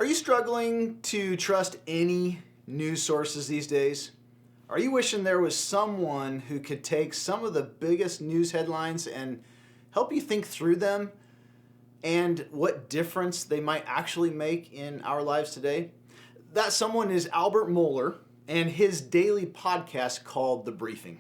Are you struggling to trust any news sources these days? Are you wishing there was someone who could take some of the biggest news headlines and help you think through them and what difference they might actually make in our lives today? That someone is Albert Mohler and his daily podcast called The Briefing.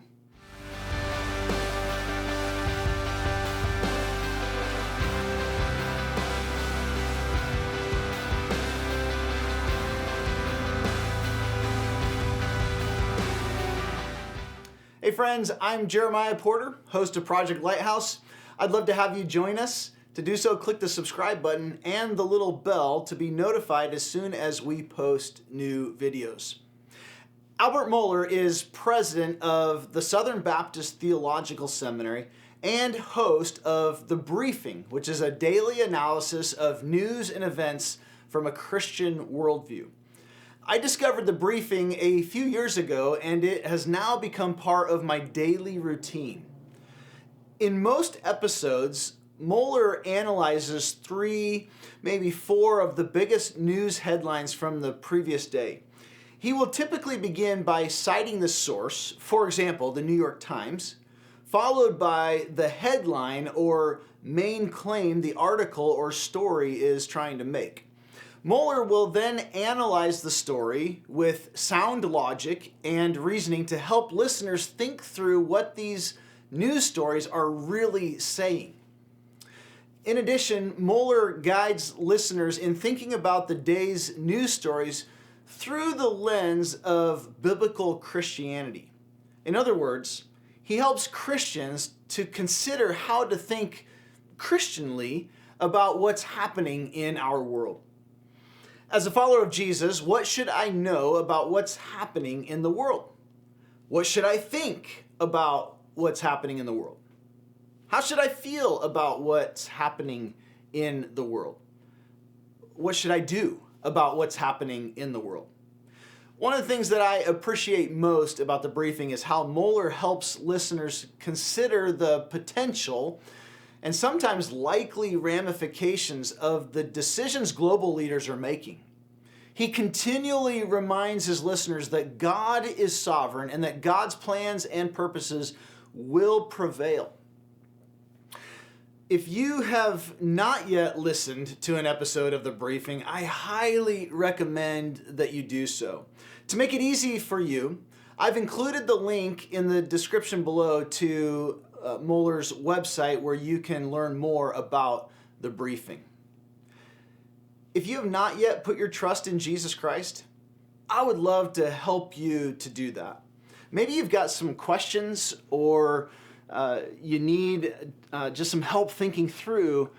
Hey friends, I'm Jeremiah Porter, host of Project Lighthouse. I'd love to have you join us. To do so, click the subscribe button and the little bell to be notified as soon as we post new videos. Albert Mohler is president of the Southern Baptist Theological Seminary and host of The Briefing, which is a daily analysis of news and events from a Christian worldview. I discovered The Briefing a few years ago, and it has now become part of my daily routine. In most episodes, Mohler analyzes 3, maybe 4 of the biggest news headlines from the previous day. He will typically begin by citing the source, for example, the New York Times, followed by the headline or main claim the article or story is trying to make. Mohler will then analyze the story with sound logic and reasoning to help listeners think through what these news stories are really saying. In addition, Mohler guides listeners in thinking about the day's news stories through the lens of biblical Christianity. In other words, he helps Christians to consider how to think Christianly about what's happening in our world. As a follower of Jesus, what should I know about what's happening in the world? What should I think about what's happening in the world? How should I feel about what's happening in the world? What should I do about what's happening in the world? One of the things that I appreciate most about The Briefing is how Mohler helps listeners consider the potential and sometimes likely ramifications of the decisions global leaders are making. He continually reminds his listeners that God is sovereign and that God's plans and purposes will prevail. If you have not yet listened to an episode of The Briefing, I highly recommend that you do so. To make it easy for you, I've included the link in the description below to Mohler's website where you can learn more about The Briefing. If you have not yet put your trust in Jesus Christ, I would love to help you to do that. Maybe you've got some questions or you need just some help thinking through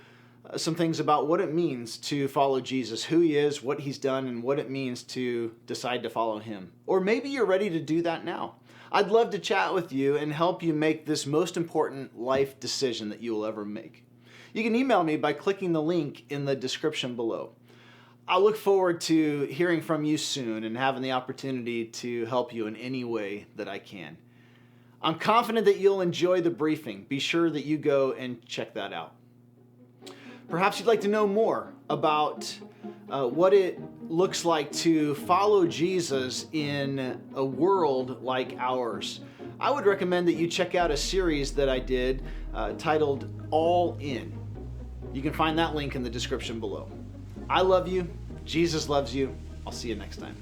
some things about what it means to follow Jesus, who he is, what he's done, and what it means to decide to follow him. Or maybe you're ready to do that now. I'd love to chat with you and help you make this most important life decision that you will ever make. You can email me by clicking the link in the description below. I look forward to hearing from you soon and having the opportunity to help you in any way that I can. I'm confident that you'll enjoy The Briefing. Be sure that you go and check that out. Perhaps you'd like to know more about what it looks like to follow Jesus in a world like ours. I would recommend that you check out a series that I did titled All In. You can find that link in the description below. I love you. Jesus loves you. I'll see you next time.